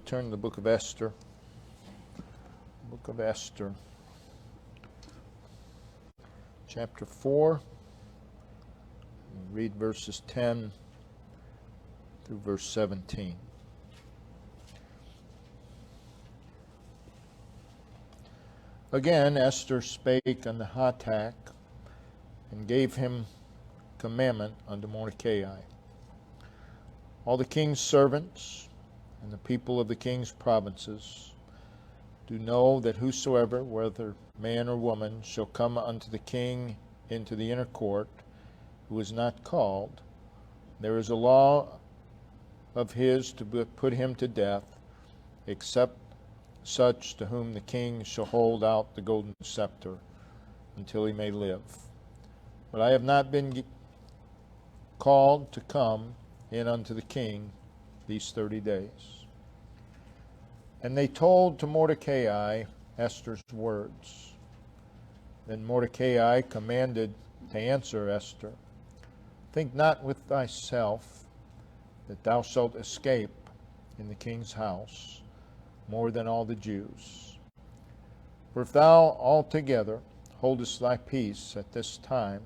turn to the book of Esther. Book of Esther, chapter 4. Read verses 10 through verse 17. Again Esther spake unto Hatak, and gave him commandment unto Mordecai. All the king's servants and the people of the king's provinces do know that whosoever, whether man or woman, shall come unto the king into the inner court, who is not called, there is a law of his to put him to death, except such to whom the king shall hold out the golden scepter until he may live. But I have not been called to come in unto the king these 30 days. And they told to Mordecai Esther's words. Then Mordecai commanded to answer Esther, Think not with thyself that thou shalt escape in the king's house more than all the Jews. For if thou altogether holdest thy peace at this time,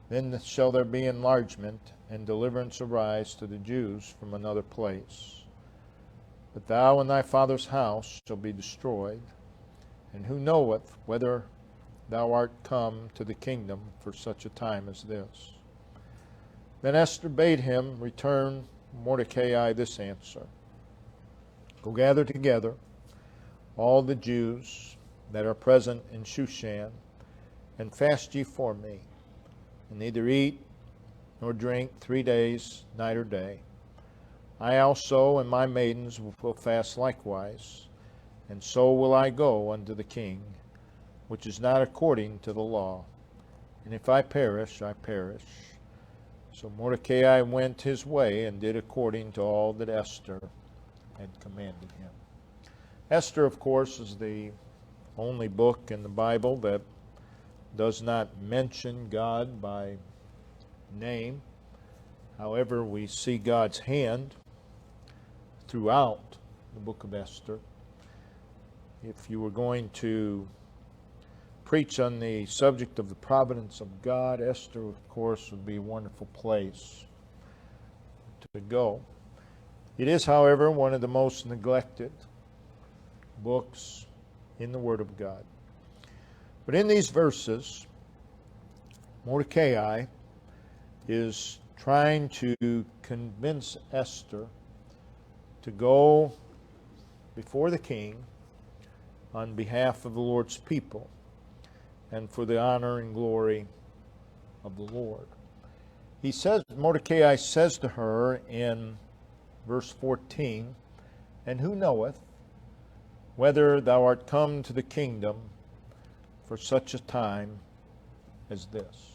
then shall there be enlargement and deliverance arise to the Jews from another place. But thou and thy father's house shall be destroyed, and who knoweth whether thou art come to the kingdom for such a time as this? Then Esther bade him return Mordecai this answer, Go gather together all the Jews that are present in Shushan, and fast ye for me, and neither eat nor drink 3 days, night or day. I also and my maidens will fast likewise, and so will I go unto the king, which is not according to the law. And if I perish, I perish. So Mordecai went his way and did according to all that Esther had commanded him. Esther, of course, is the only book in the Bible that does not mention God by name. However, we see God's hand throughout the book of Esther. If you were going to preach on the subject of the providence of God, Esther, of course, would be a wonderful place to go. It is, however, one of the most neglected books in the Word of God. But in these verses, Mordecai is trying to convince Esther to go before the king on behalf of the Lord's people and for the honor and glory of the Lord. Mordecai says to her in verse 14, And who knoweth whether thou art come to the kingdom for such a time as this?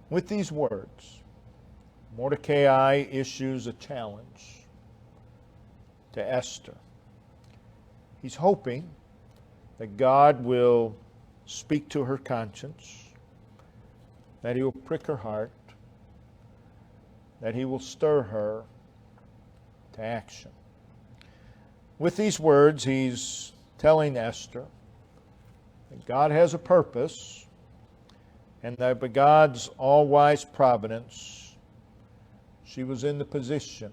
With these words, Mordecai issues a challenge to Esther. He's hoping that God will speak to her conscience, that He will prick her heart, that He will stir her to action. With these words, he's telling Esther that God has a purpose, and that by God's all-wise providence, she was in the position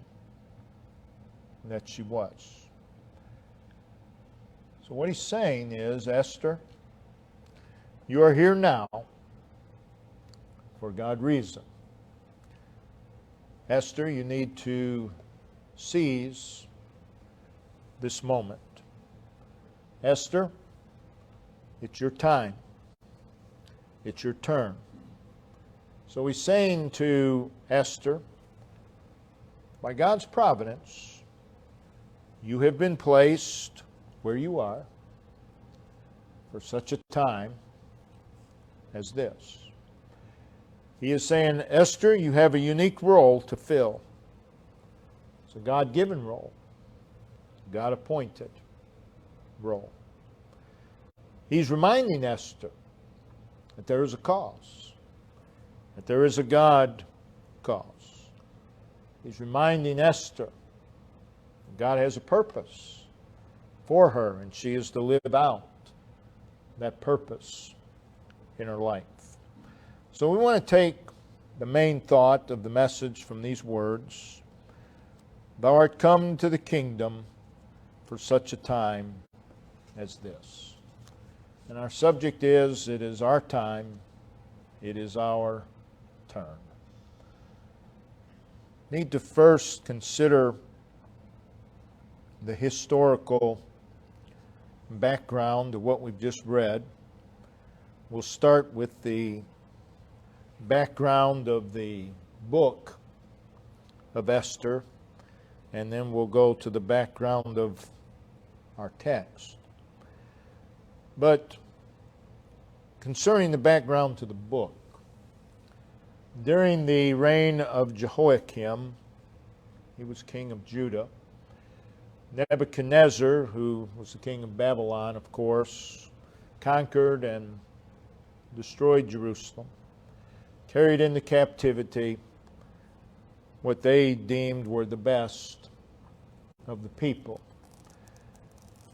that she was. So what he's saying is, Esther, you are here now for God reason. Esther, you need to seize this moment. Esther, it's your time. It's your turn. So he's saying to Esther, by God's providence, you have been placed where you are for such a time as this. He is saying, Esther, you have a unique role to fill. It's a God-given role, God-appointed role. He's reminding Esther that there is a cause, that there is a God cause. He's reminding Esther God has a purpose for her, and she is to live out that purpose in her life. So we want to take the main thought of the message from these words: Thou art come to the kingdom for such a time as this. And our subject is, it is our time, it is our turn. Need to first consider the historical background of what we've just read. We'll start with the background of the book of Esther, and then we'll go to the background of our text. But concerning the background to the book, during the reign of Jehoiakim, he was king of Judah, Nebuchadnezzar, who was the king of Babylon, of course, conquered and destroyed Jerusalem, carried into captivity what they deemed were the best of the people.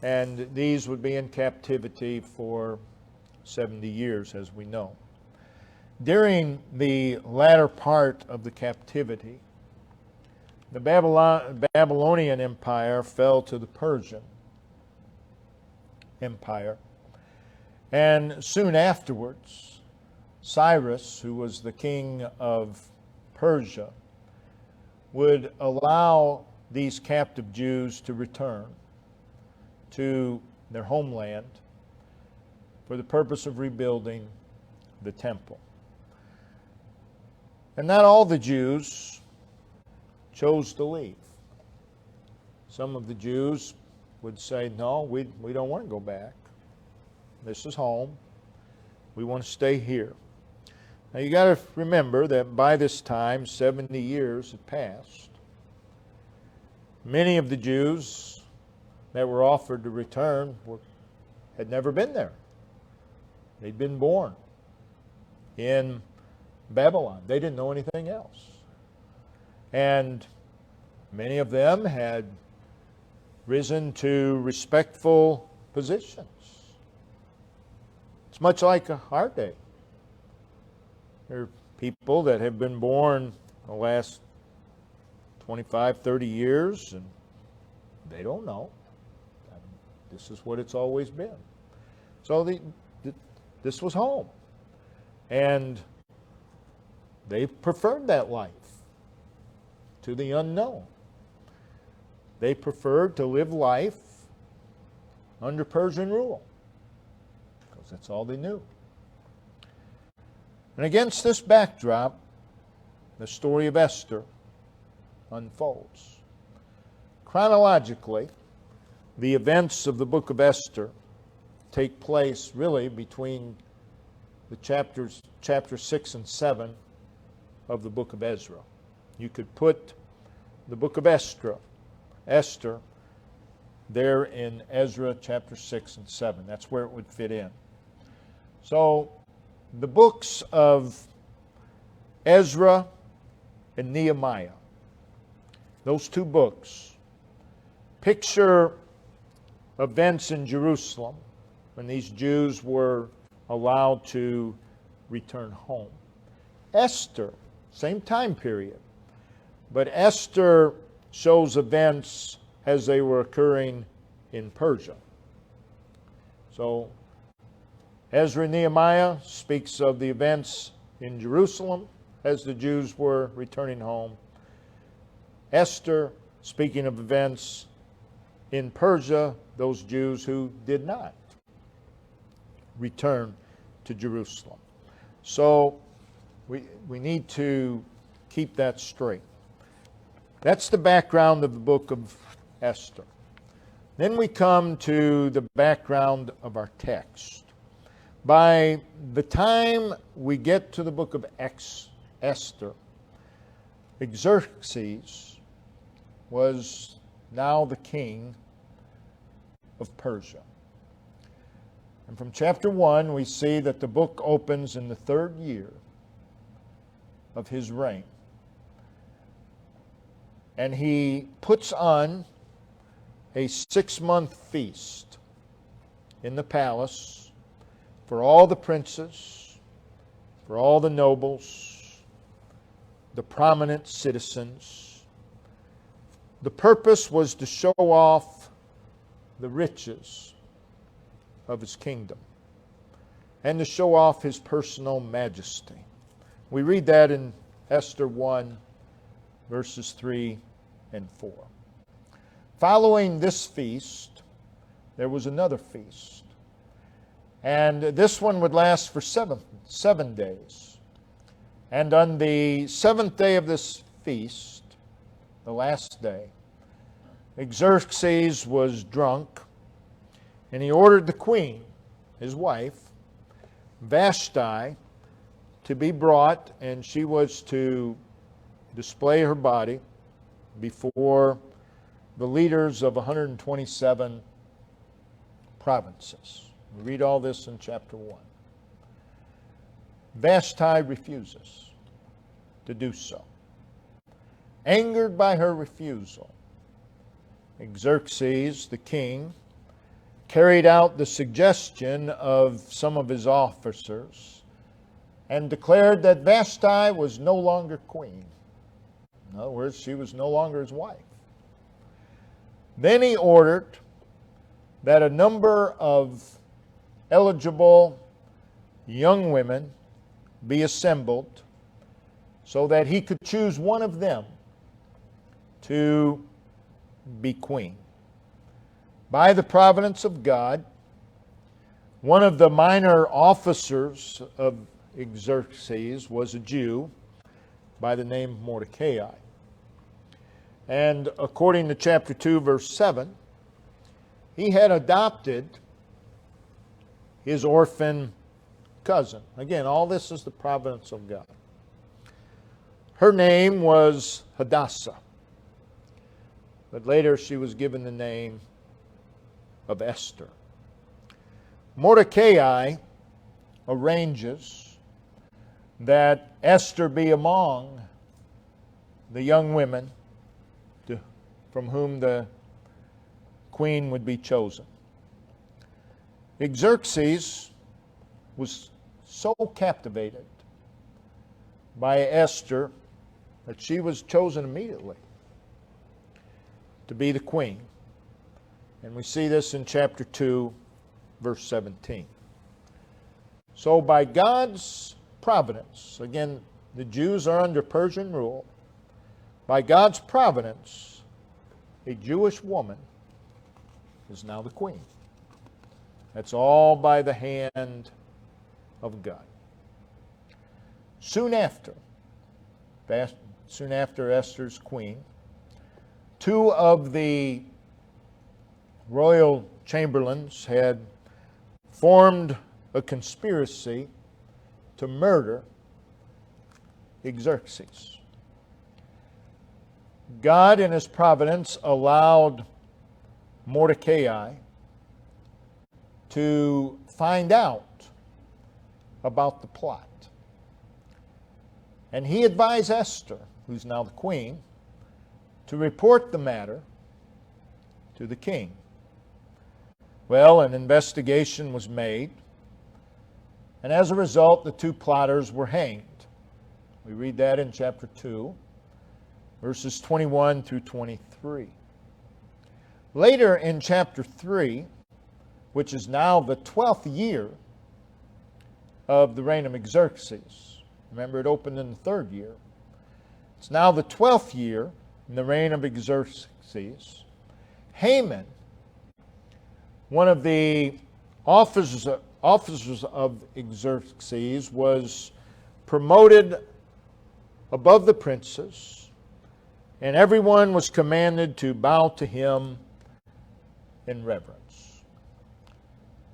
And these would be in captivity for 70 years, as we know. During the latter part of the captivity, the Babylonian Empire fell to the Persian Empire. And soon afterwards, Cyrus, who was the king of Persia, would allow these captive Jews to return to their homeland for the purpose of rebuilding the temple. And not all the Jews chose to leave. Some of the Jews would say, no, we don't want to go back. This is home. We want to stay here. Now you got to remember that by this time, 70 years had passed. Many of the Jews that were offered to return had never been there. They'd been born in Babylon. They didn't know anything else. And many of them had risen to respectful positions. It's much like our day. There are people that have been born the last 25, 30 years, and they don't know. This is what it's always been. So this was home. And they preferred that life to the unknown. They preferred to live life under Persian rule, because that's all they knew. And against this backdrop, the story of Esther unfolds. Chronologically, the events of the book of Esther take place really between the chapters 6 and 7 of the book of Ezra. You could put the book of Esther there in Ezra chapter 6 and 7. That's where it would fit in. So the books of Ezra and Nehemiah, those two books, picture events in Jerusalem when these Jews were allowed to return home. Esther, same time period, but Esther shows events as they were occurring in Persia. So Ezra and Nehemiah speaks of the events in Jerusalem as the Jews were returning home. Esther speaking of events in Persia, those Jews who did not return to Jerusalem. So we need to keep that straight. That's the background of the book of Esther. Then we come to the background of our text. By the time we get to the book of Esther, Xerxes was now the king of Persia. And from chapter 1, we see that the book opens in the 3rd year of his reign. And he puts on a 6-month feast in the palace for all the princes, for all the nobles, the prominent citizens. The purpose was to show off the riches of his kingdom and to show off his personal majesty. We read that in Esther 1, verses 3 and 4. Following this feast, there was another feast. And this one would last for seven days. And on the 7th day of this feast, the last day, Xerxes was drunk, and he ordered the queen, his wife, Vashti, to be brought, and she was to display her body before the leaders of 127 provinces. We read all this in chapter 1. Vashti refuses to do so. Angered by her refusal, Xerxes, the king, carried out the suggestion of some of his officers and declared that Vashti was no longer queen. In other words, she was no longer his wife. Then he ordered that a number of eligible young women be assembled so that he could choose one of them to be queen. By the providence of God, one of the minor officers of Xerxes was a Jew by the name of Mordecai. And according to chapter 2, verse 7, he had adopted his orphan cousin. Again, all this is the providence of God. Her name was Hadassah, but later she was given the name of Esther. Mordecai arranges that Esther be among the young women from whom the queen would be chosen. Xerxes was so captivated by Esther that she was chosen immediately to be the queen. And we see this in chapter 2, verse 17. So by God's providence, again, the Jews are under Persian rule. By God's providence, a Jewish woman is now the queen. That's all by the hand of God. Soon after Esther's queen, 2 of the royal chamberlains had formed a conspiracy to murder Xerxes. God, in his providence, allowed Mordecai to find out about the plot. And he advised Esther, who's now the queen, to report the matter to the king. Well, an investigation was made, and as a result, the 2 plotters were hanged. We read that in chapter 2, verses 21 through 23. Later in chapter 3, which is now the 12th year of the reign of Xerxes. Remember, it opened in the 3rd year. It's now the 12th year in the reign of Xerxes. Haman, one of the officers of Xerxes, was promoted above the princes, and everyone was commanded to bow to him in reverence.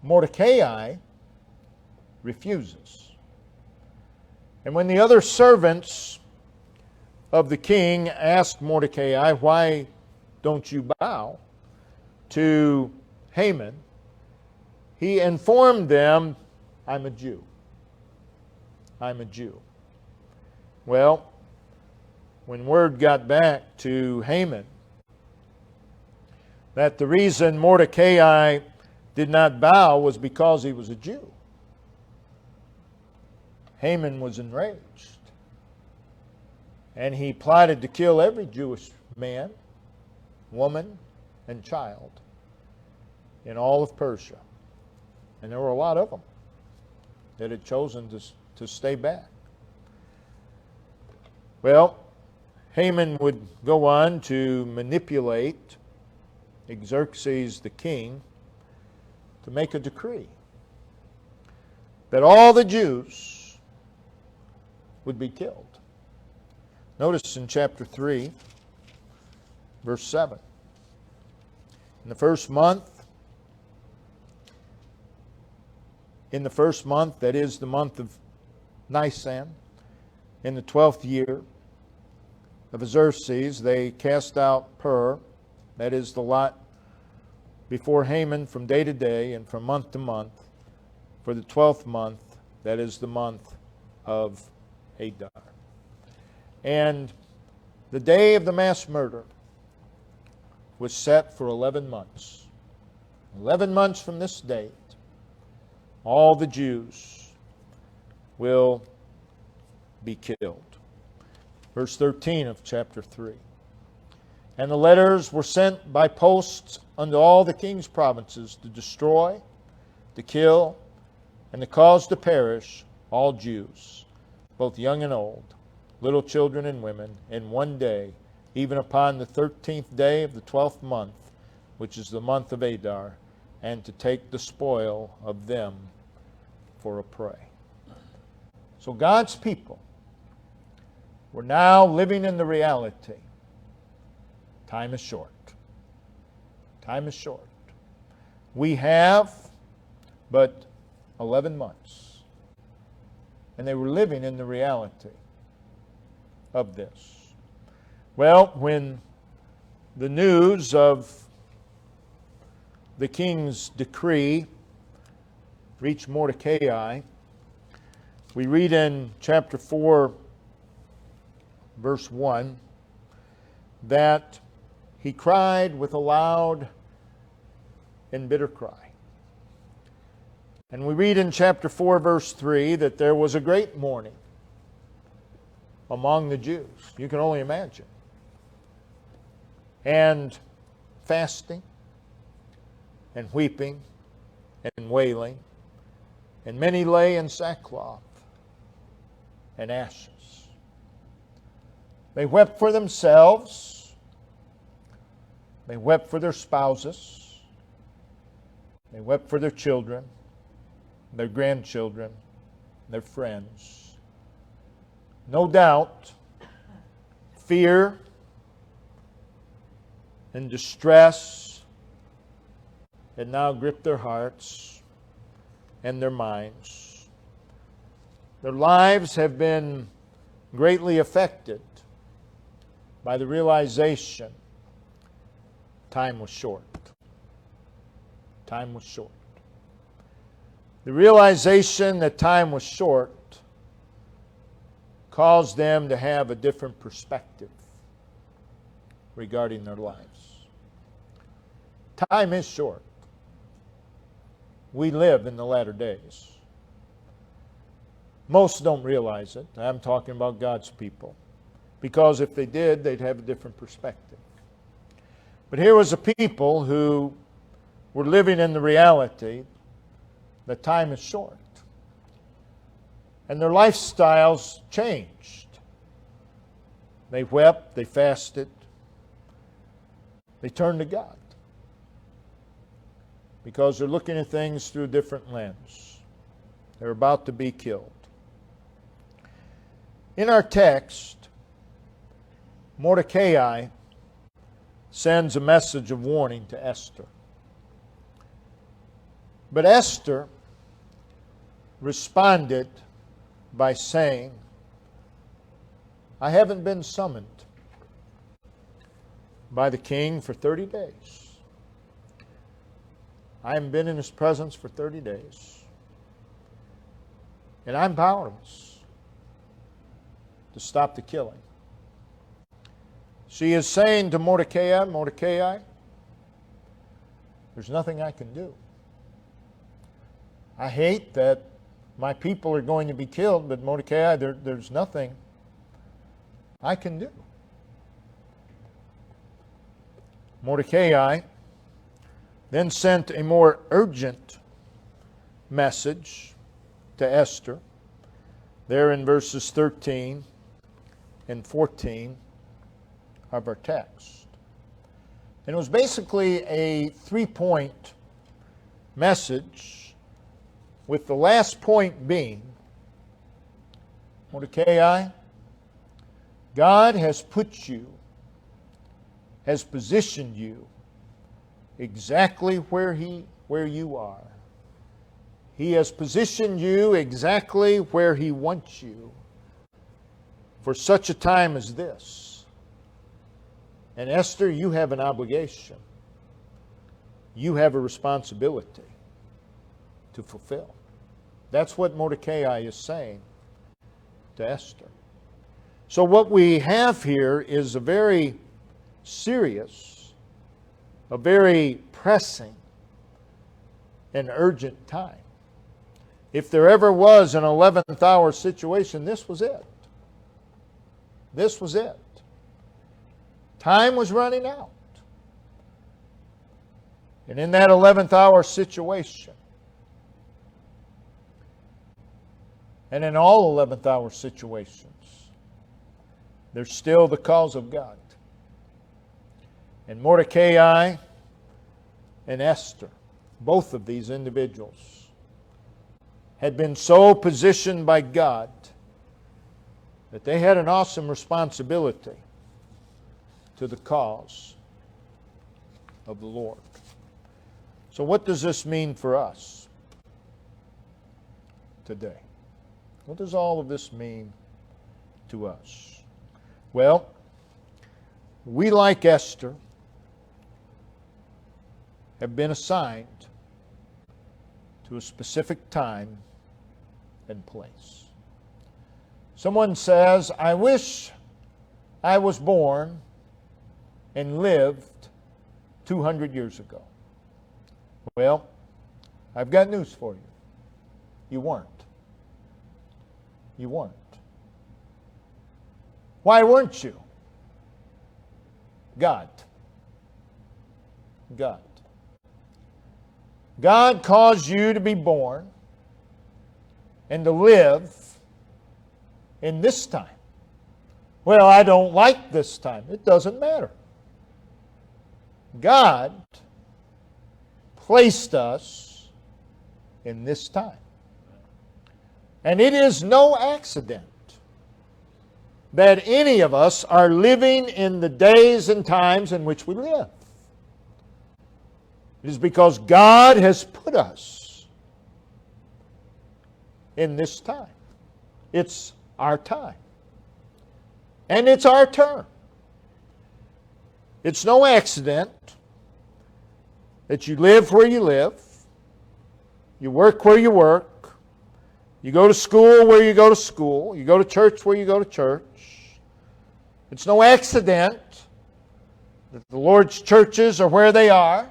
Mordecai refuses. And when the other servants of the king asked Mordecai, "Why don't you bow to Haman?" he informed them, "I'm a Jew. I'm a Jew." Well, when word got back to Haman that the reason Mordecai did not bow was because he was a Jew. Haman was enraged, and he plotted to kill every Jewish man, woman, and child in all of Persia. And there were a lot of them that had chosen to stay back. Well, Haman would go on to manipulate Xerxes the king to make a decree that all the Jews would be killed. Notice in chapter 3, verse 7. In the first month, that is the month of Nisan, in the 12th year of Xerxes, they cast out Pur, that is the lot before Haman from day to day and from month to month, for the 12th month, that is the month of Adar. And the day of the mass murder was set for 11 months. 11 months from this date, all the Jews will be killed. Verse 13 of chapter 3. And the letters were sent by posts unto all the king's provinces to destroy, to kill, and to cause to perish all Jews, both young and old, little children and women, in one day, even upon the 13th day of the 12th month, which is the month of Adar, and to take the spoil of them for a prey. So God's people were now living in the reality. Time is short. Time is short. We have but 11 months. And they were living in the reality of this. Well, when the news of the king's decree reached Mordecai, we read in chapter 4, verse 1, that he cried with a loud and bitter cry. And we read in chapter 4, verse 3, that there was a great mourning among the Jews. You can only imagine. And fasting, and weeping, and wailing, and many lay in sackcloth and ashes. They wept for themselves. They wept for their spouses. They wept for their children, their grandchildren, their friends. No doubt, fear and distress had now gripped their hearts and their minds. Their lives have been greatly affected by the realization time was short. Time was short. The realization that time was short caused them to have a different perspective regarding their lives. Time is short. We live in the latter days. Most don't realize it. I'm talking about God's people. Because if they did, they'd have a different perspective. But here was a people who were living in the reality that time is short. And their lifestyles changed. They wept, they fasted, they turned to God. Because they're looking at things through a different lens. They're about to be killed. In our text, Mordecai sends a message of warning to Esther. But Esther responded by saying, I haven't been summoned by the king for 30 days. I haven't been in his presence for 30 days. And I'm powerless to stop the killing. She is saying to Mordecai, Mordecai, There's nothing I can do. I hate that my people are going to be killed, but Mordecai, there's nothing I can do. Mordecai then sent a more urgent message to Esther, there in verses 13 and 14 of our text. And it was basically a 3-point message, with the last point being, Mordecai, God has put you, has positioned you exactly where you are. He has positioned you exactly where He wants you for such a time as this. And Esther, you have an obligation. You have a responsibility to fulfill. That's what Mordecai is saying to Esther. So what we have here is a very serious, a very pressing and urgent time. If there ever was an 11th hour situation, this was it. This was it. Time was running out. And in that 11th hour situation, and in all 11th hour situations, there's still the cause of God. And Mordecai and Esther, both of these individuals, had been so positioned by God that they had an awesome responsibility to the cause of the Lord. So what does this mean for us today? What does all of this mean to us? Well, we, like Esther, have been assigned to a specific time and place. Someone says, I wish I was born and lived 200 years ago. Well, I've got news for you. You weren't. You weren't. Why weren't you? God. God. God caused you to be born and to live in this time. Well, I don't like this time. It doesn't matter. God placed us in this time. And it is no accident that any of us are living in the days and times in which we live. It is because God has put us in this time. It's our time. And it's our turn. It's no accident that you live where you live, you work where you work, you go to school where you go to school, you go to church where you go to church. It's no accident that the Lord's churches are where they are.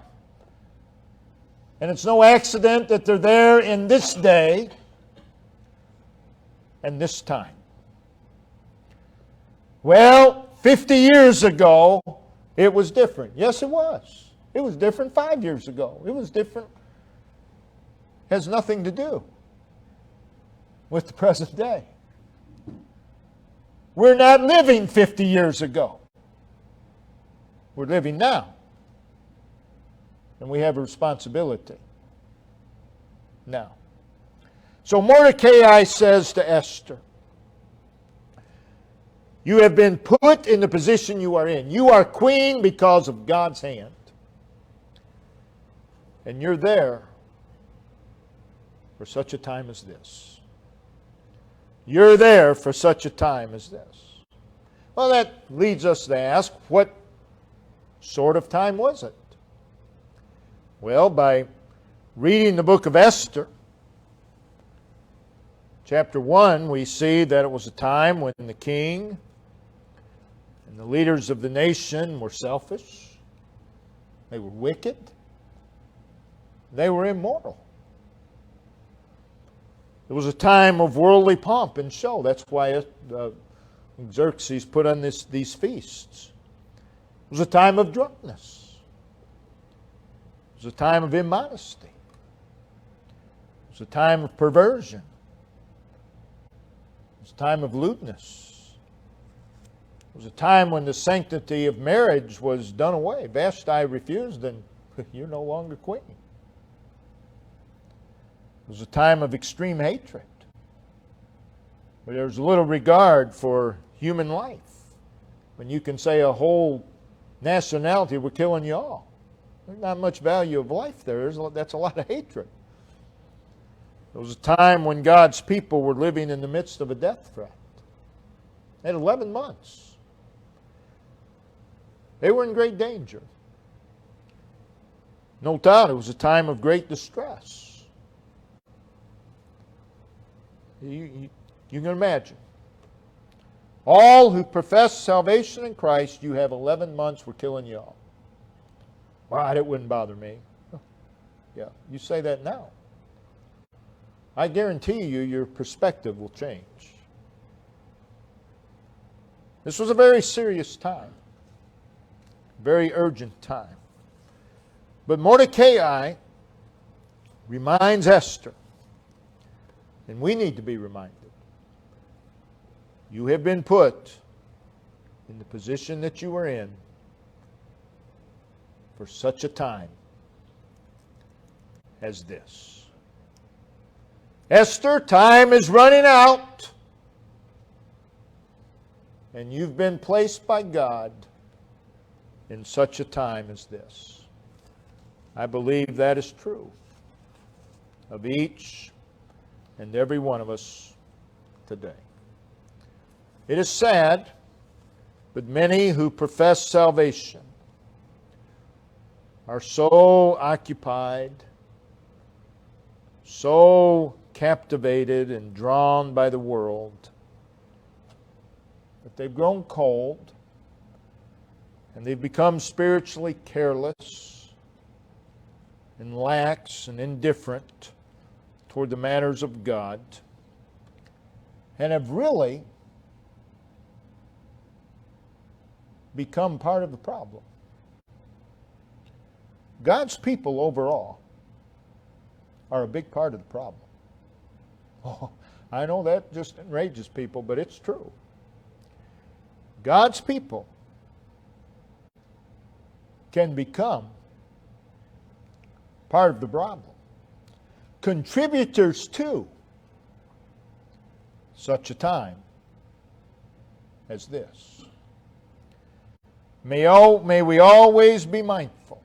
And it's no accident that they're there in this day and this time. Well, 50 years ago, it was different. Yes, it was. It was different 5 years ago. It was different. It has nothing to do with the present day. We're not living 50 years ago. We're living now. And we have a responsibility now. So Mordecai says to Esther, you have been put in the position you are in. You are queen because of God's hand. And you're there for such a time as this. You're there for such a time as this. Well, that leads us to ask, what sort of time was it? Well, by reading the book of Esther, chapter 1, we see that it was a time when the king and the leaders of the nation were selfish. They were wicked. They were immoral. It was a time of worldly pomp and show. That's why Xerxes put on these feasts. It was a time of drunkenness. It was a time of immodesty. It was a time of perversion. It was a time of lewdness. It was a time when the sanctity of marriage was done away. Vashti refused, and you're no longer queen. It was a time of extreme hatred, where there was little regard for human life. When you can say a whole nationality, we're killing you all. There's not much value of life there. That's a lot of hatred. It was a time when God's people were living in the midst of a death threat. They had 11 months. They were in great danger. No doubt it was a time of great distress. You can imagine. All who profess salvation in Christ, you have 11 months, we're killing you all. Well, it wouldn't bother me. Yeah, you say that now. I guarantee you your perspective will change. This was a very serious time. Very urgent time. But Mordecai reminds Esther, and we need to be reminded, you have been put in the position that you were in for such a time as this. Esther, time is running out, and you've been placed by God in such a time as this. I believe that is true of each and every one of us today. It is sad, but many who profess salvation are so occupied, so captivated and drawn by the world that they've grown cold and they've become spiritually careless and lax and indifferent toward the matters of God, and have really become part of the problem. God's people overall are a big part of the problem. Oh, I know that just enrages people, but it's true. God's people can become part of the problem. Contributors to such a time as this. May we always be mindful.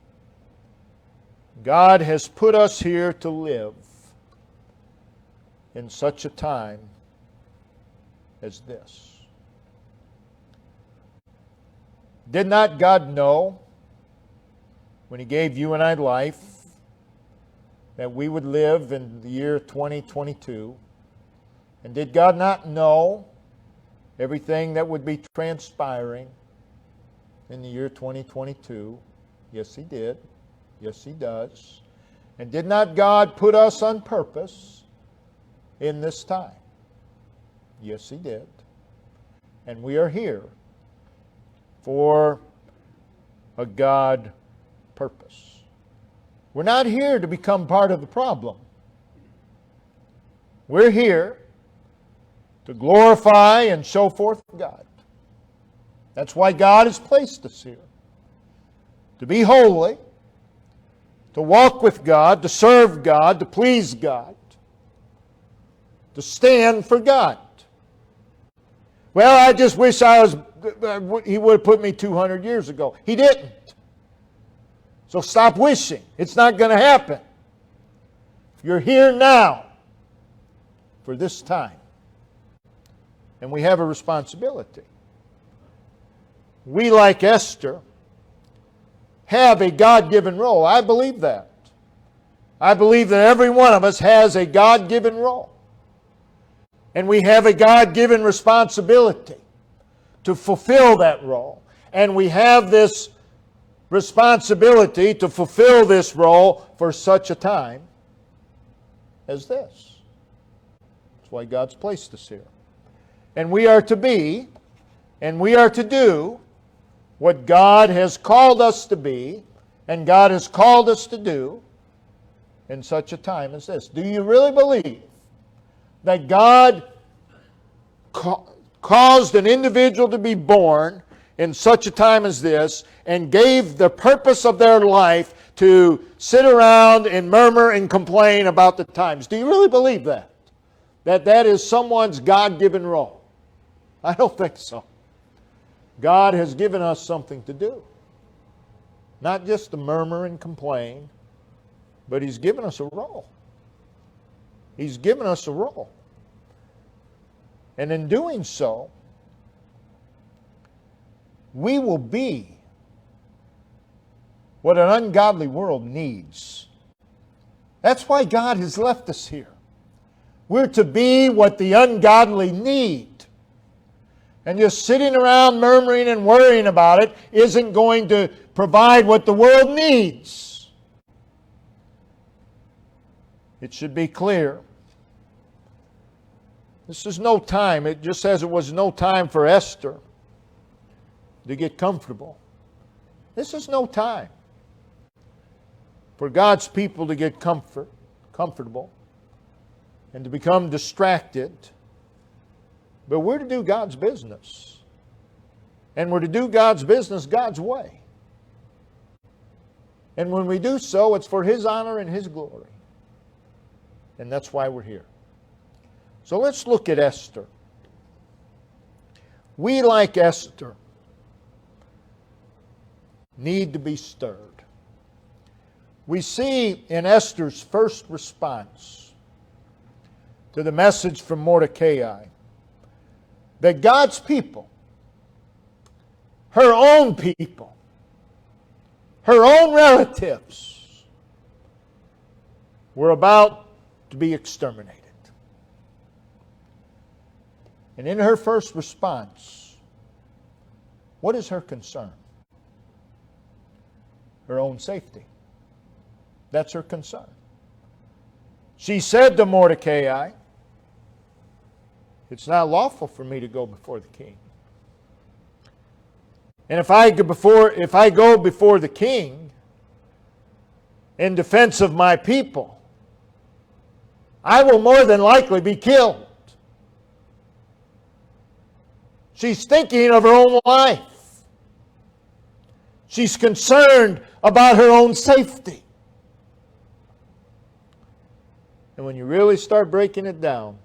God has put us here to live in such a time as this. Did not God know when He gave you and I life that we would live in the year 2022? And did God not know everything that would be transpiring in the year 2022? Yes, He did. Yes, He does. And did not God put us on purpose in this time? Yes, He did. And we are here for a God purpose. We're not here to become part of the problem. We're here to glorify and show forth God. That's why God has placed us here. To be holy, to walk with God, to serve God, to please God, to stand for God. Well, I just wish He would have put me 200 years ago. He didn't. So stop wishing. It's not going to happen. You're here now for this time. And we have a responsibility. We, like Esther, have a God-given role. I believe that. I believe that every one of us has a God-given role. And we have a God-given responsibility to fulfill that role. And we have this responsibility to fulfill this role for such a time as this. That's why God's placed us here. And we are to be, and we are to do what God has called us to be, and God has called us to do in such a time as this. Do you really believe that God caused an individual to be born in such a time as this and gave the purpose of their life to sit around and murmur and complain about the times? Do you really believe that? That is someone's God-given role? I don't think so. God has given us something to do. Not just to murmur and complain, but He's given us a role. He's given us a role. And in doing so, we will be what an ungodly world needs. That's why God has left us here. We're to be what the ungodly need. And just sitting around murmuring and worrying about it isn't going to provide what the world needs. It should be clear. This is no time, it just as it was no time for Esther to get comfortable. This is no time for God's people to get comfortable, and to become distracted. But we're to do God's business. And we're to do God's business God's way. And when we do so, it's for His honor and His glory. And that's why we're here. So let's look at Esther. We, like Esther, need to be stirred. We see in Esther's first response to the message from Mordecai that God's people, her own people, her own relatives, were about to be exterminated. And in her first response, what is her concern? Her own safety. That's her concern. She said to Mordecai, "It's not lawful for me to go before the king. And if I go before the king in defense of my people, I will more than likely be killed." She's thinking of her own life. She's concerned about her own safety. And when you really start breaking it down,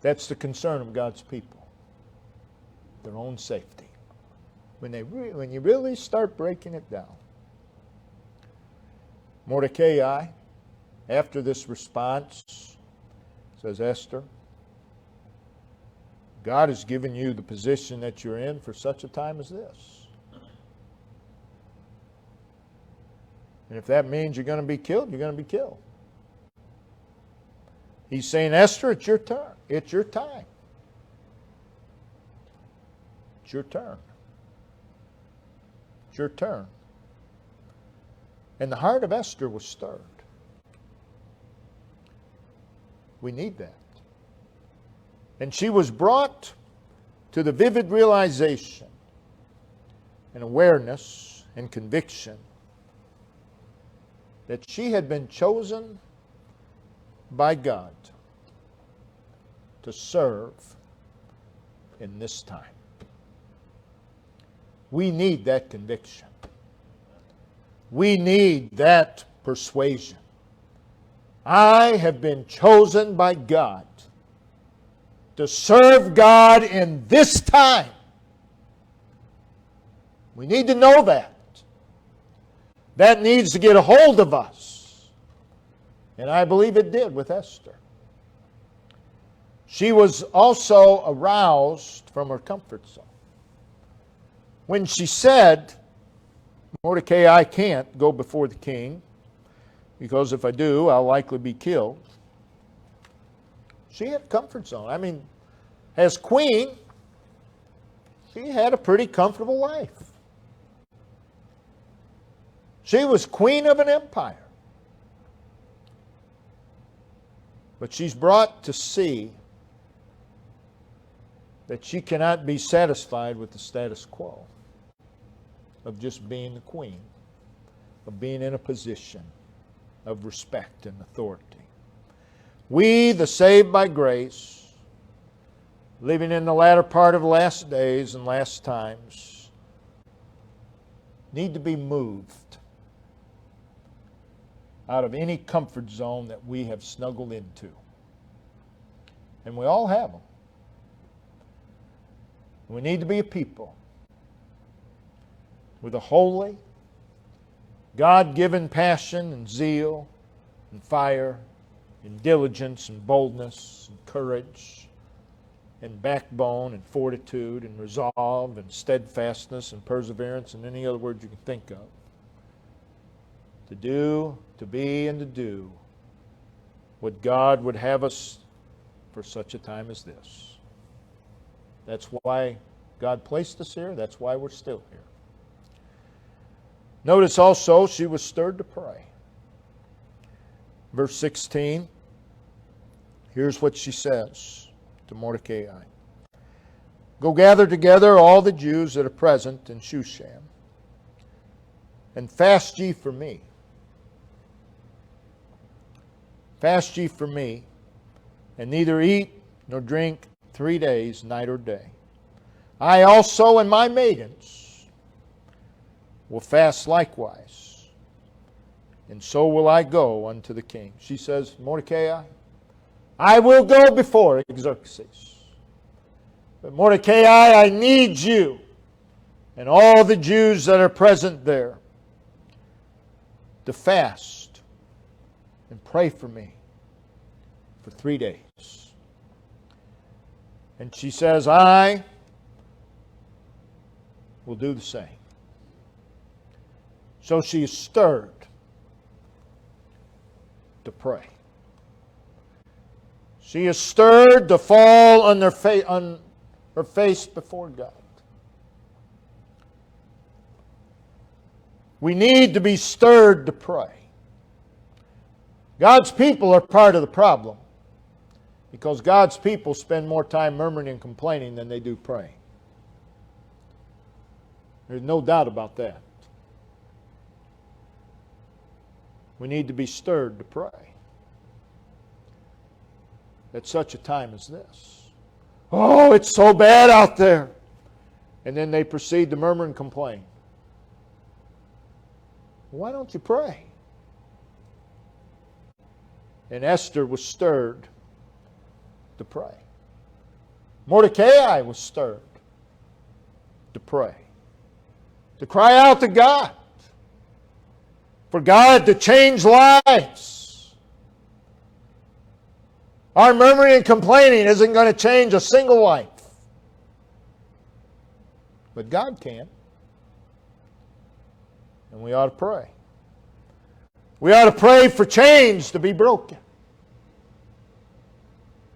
that's the concern of God's people. Their own safety. When you really start breaking it down. Mordecai, after this response, says, "Esther, God has given you the position that you're in for such a time as this. And if that means you're going to be killed, you're going to be killed." He's saying, "Esther, it's your turn. It's your time. It's your turn. It's your turn." And the heart of Esther was stirred. We need that. And she was brought to the vivid realization and awareness and conviction that she had been chosen by God to serve in this time. We need that conviction. We need that persuasion. I have been chosen by God to serve God in this time. We need to know that. That needs to get a hold of us. And I believe it did with Esther. She was also aroused from her comfort zone. When she said, "Mordecai, I can't go before the king, because if I do, I'll likely be killed." She had a comfort zone. I mean, as queen, She had a pretty comfortable life. She was queen of an empire. But she's brought to see that she cannot be satisfied with the status quo of just being the queen, of being in a position of respect and authority. We, the saved by grace, living in the latter part of last days and last times, need to be moved out of any comfort zone that we have snuggled into. And we all have them. We need to be a people with a holy, God-given passion and zeal and fire and diligence and boldness and courage and backbone and fortitude and resolve and steadfastness and perseverance and any other words you can think of. To do, to be, and to do what God would have us for such a time as this. That's why God placed us here. That's why we're still here. Notice also she was stirred to pray. Verse 16, here's what she says to Mordecai. Go gather together all the Jews that are present in Shushan, and fast ye for me. Fast ye for me, and neither eat nor drink 3 days, night or day. I also and my maidens will fast likewise, and so will I go unto the king. She says, Mordecai, I will go before Xerxes. But Mordecai, I need you and all the Jews that are present there to fast and pray for me for 3 days. And she says, I will do the same. So she is stirred to pray. She is stirred to fall on her face before God. We need to be stirred to pray. God's people are part of the problem, because God's people spend more time murmuring and complaining than they do praying. There's no doubt about that. We need to be stirred to pray at such a time as this. Oh, it's so bad out there. And then they proceed to murmur and complain. Why don't you pray? And Esther was stirred to pray. Mordecai was stirred to pray. To cry out to God. For God to change lives. Our murmuring and complaining isn't going to change a single life. But God can. And we ought to pray. We ought to pray for chains to be broken.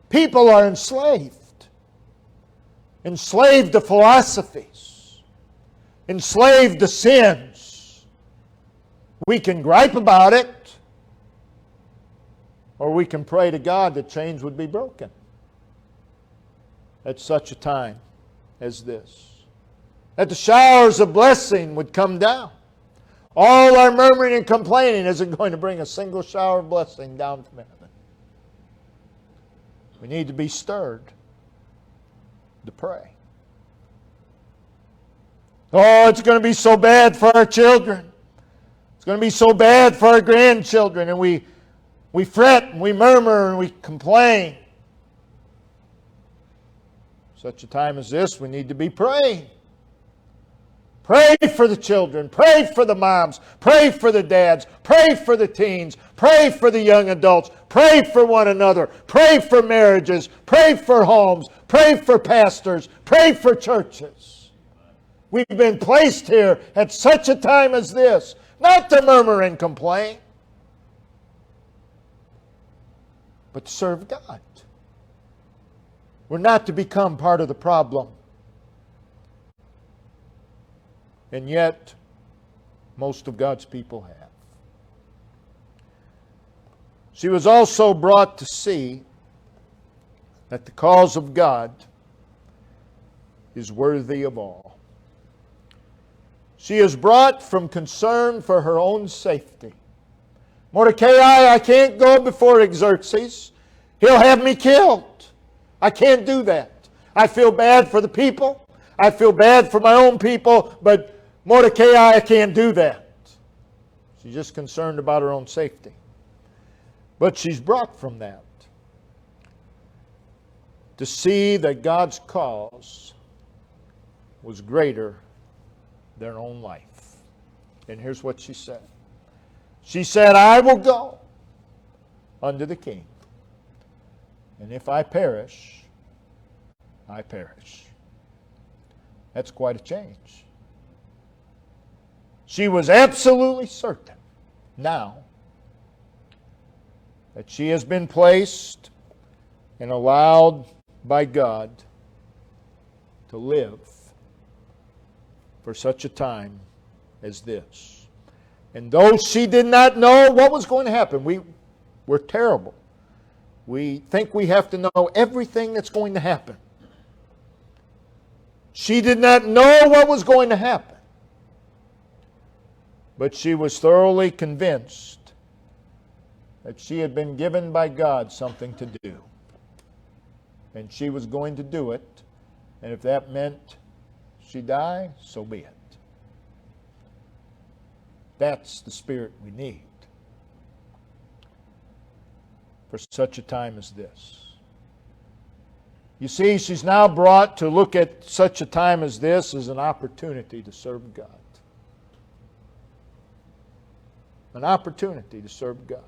People are enslaved. Enslaved to philosophies. Enslaved to sins. We can gripe about it, or we can pray to God that chains would be broken at such a time as this. That the showers of blessing would come down. All our murmuring and complaining isn't going to bring a single shower of blessing down from heaven. We need to be stirred to pray. Oh, it's going to be so bad for our children. It's going to be so bad for our grandchildren. And we fret and we murmur and we complain. Such a time as this, we need to be praying. Pray for the children. Pray for the moms. Pray for the dads. Pray for the teens. Pray for the young adults. Pray for one another. Pray for marriages. Pray for homes. Pray for pastors. Pray for churches. We've been placed here at such a time as this, not to murmur and complain, but to serve God. We're not to become part of the problem. And yet, most of God's people have. She was also brought to see that the cause of God is worthy of all. She is brought from concern for her own safety. Mordecai, I can't go before Xerxes. He'll have me killed. I can't do that. I feel bad for the people. I feel bad for my own people, but Mordecai, I can't do that. She's just concerned about her own safety. But she's brought from that to see that God's cause was greater than her own life. And here's what she said. She said, I will go unto the king, and if I perish, I perish. That's quite a change. She was absolutely certain now that she has been placed and allowed by God to live for such a time as this. And though she did not know what was going to happen, we're terrible. We think we have to know everything that's going to happen. She did not know what was going to happen. But she was thoroughly convinced that she had been given by God something to do. And she was going to do it. And if that meant she die, so be it. That's the spirit we need for such a time as this. You see, she's now brought to look at such a time as this as an opportunity to serve God. An opportunity to serve God.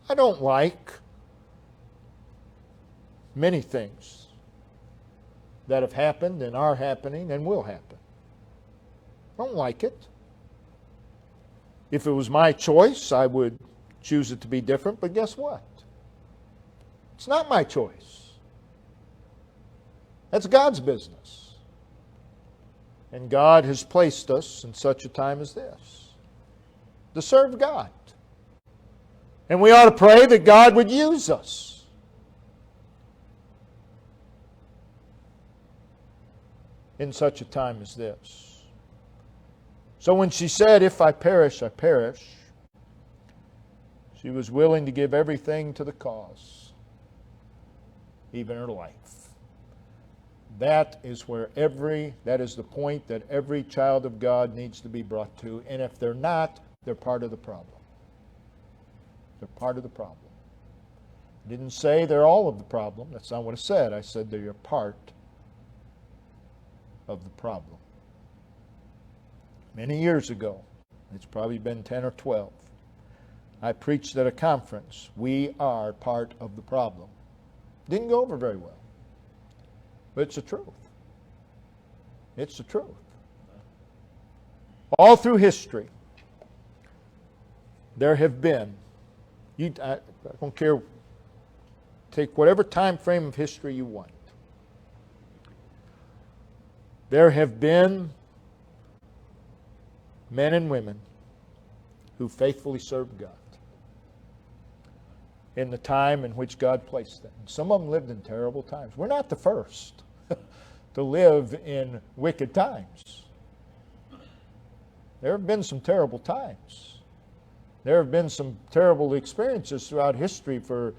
I don't like many things that have happened and are happening and will happen. I don't like it. If it was my choice, I would choose it to be different, but guess what? It's not my choice. That's God's business. And God has placed us in such a time as this to serve God. And we ought to pray that God would use us. In such a time as this. So when she said, if I perish, I perish, she was willing to give everything to the cause, even her life. That is the point that every child of God needs to be brought to. And if they're not, they're part of the problem. They're part of the problem. I didn't say they're all of the problem. That's not what I said. I said they're a part of the problem. Many years ago, it's probably been 10 or 12, I preached at a conference, we are part of the problem. Didn't go over very well. But it's the truth. It's the truth. All through history, there have been, I don't care, take whatever time frame of history you want. There have been men and women who faithfully served God in the time in which God placed them. Some of them lived in terrible times. We're not the first to live in wicked times. There have been some terrible times. There have been some terrible experiences throughout history for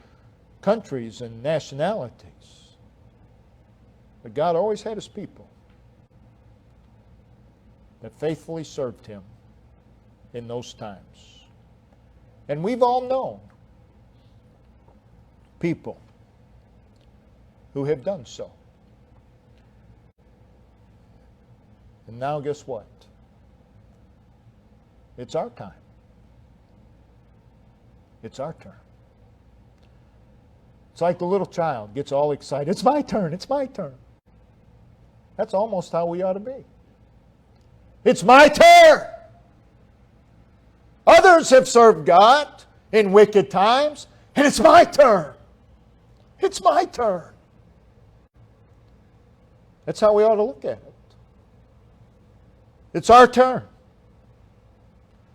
countries and nationalities. But God always had His people that faithfully served Him in those times. And we've all known people who have done so. And now guess what? It's our time. It's our turn. It's like the little child gets all excited. It's my turn. It's my turn. That's almost how we ought to be. It's my turn. Others have served God in wicked times, and it's my turn. It's my turn. That's how we ought to look at it. It's our turn.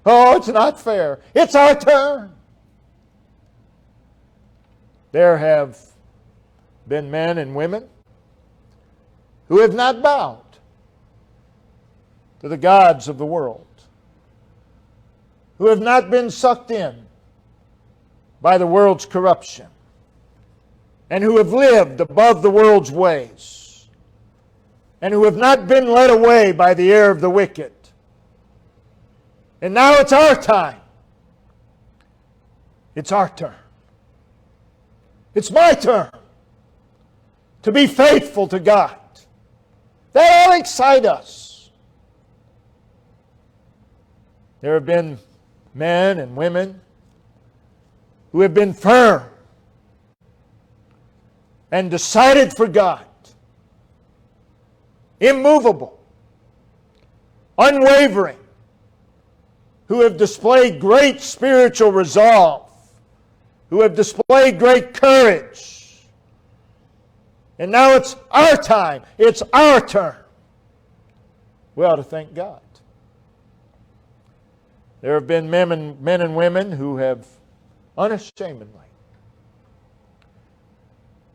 Oh, it's not fair. It's our turn. There have been men and women who have not bowed to the gods of the world, who have not been sucked in by the world's corruption, and who have lived above the world's ways, and who have not been led away by the error of the wicked. And now it's our time. It's our turn. It's my turn to be faithful to God. That ought to excite us. There have been men and women who have been firm and decided for God, immovable, unwavering, who have displayed great spiritual resolve, who have displayed great courage. And now it's our time. It's our turn. We ought to thank God. There have been men and women who have unashamedly,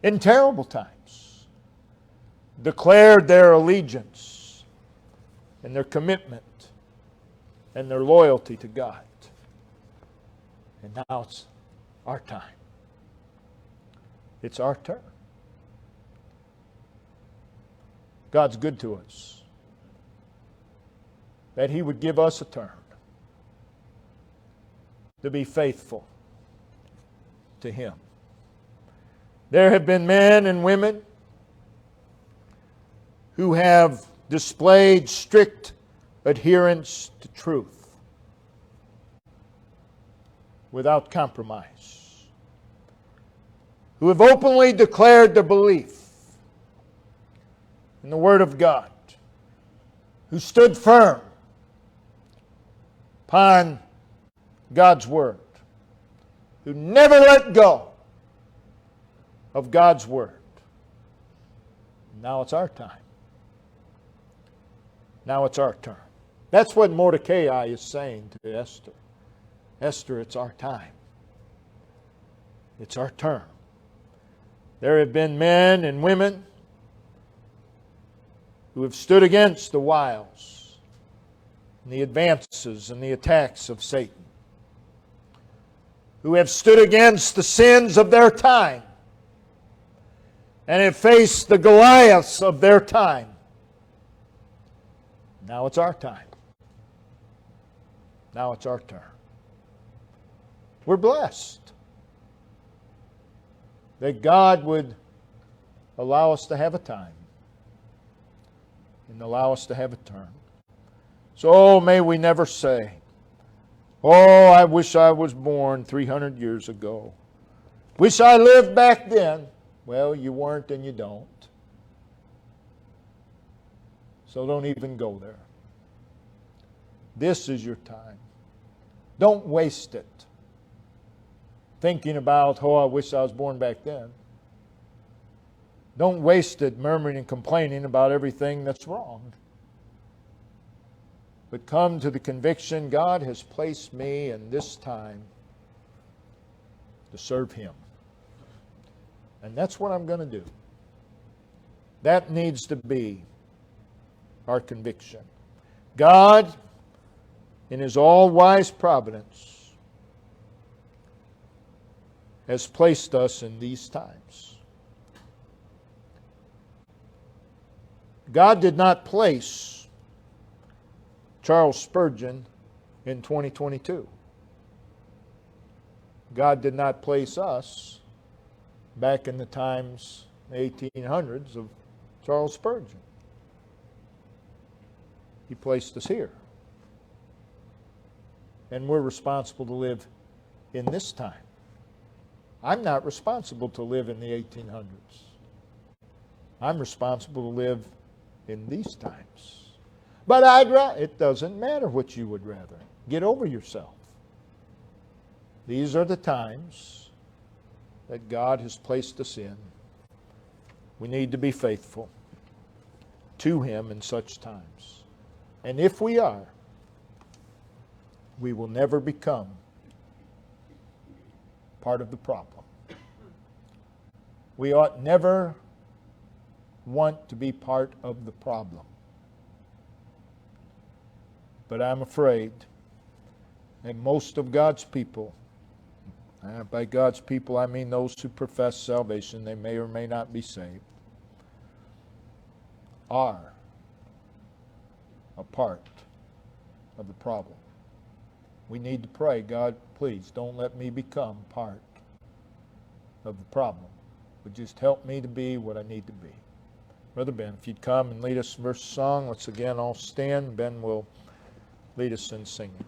in terrible times, declared their allegiance and their commitment and their loyalty to God. And now it's our time. It's our turn. God's good to us. That He would give us a turn to be faithful to Him. There have been men and women who have displayed strict adherence to truth without compromise, who have openly declared their belief in the Word of God, who stood firm upon God's Word, who never let go of God's Word. Now it's our time. Now it's our turn. That's what Mordecai is saying to Esther. Esther, it's our time. It's our turn. There have been men and women who have stood against the wiles and the advances and the attacks of Satan, who have stood against the sins of their time and have faced the Goliaths of their time. Now it's our time. Now it's our turn. We're blessed that God would allow us to have a time and allow us to have a turn. So may we never say, oh, I wish I was born 300 years ago. Wish I lived back then. Well, you weren't and you don't. So don't even go there. This is your time. Don't waste it thinking about, oh, I wish I was born back then. Don't waste it murmuring and complaining about everything that's wrong. But come to the conviction, God has placed me in this time to serve Him. And that's what I'm going to do. That needs to be our conviction. God, in His all-wise providence, has placed us in these times. God did not place Charles Spurgeon in 2022. God did not place us back in the times, the 1800s, of Charles Spurgeon. He placed us here. And we're responsible to live in this time. I'm not responsible to live in the 1800s. I'm responsible to live in these times. But it doesn't matter what you would rather. Get over yourself. These are the times that God has placed us in. We need to be faithful to Him in such times. And if we are, we will never become part of the problem. We ought never want to be part of the problem. But I'm afraid that most of God's people, by God's people I mean those who profess salvation, they may or may not be saved, are a part of the problem. We need to pray, God, please don't let me become part of the problem, but just help me to be what I need to be. Brother Ben, if you'd come and lead us in verse song, let's again all stand. Ben will lead us in singing.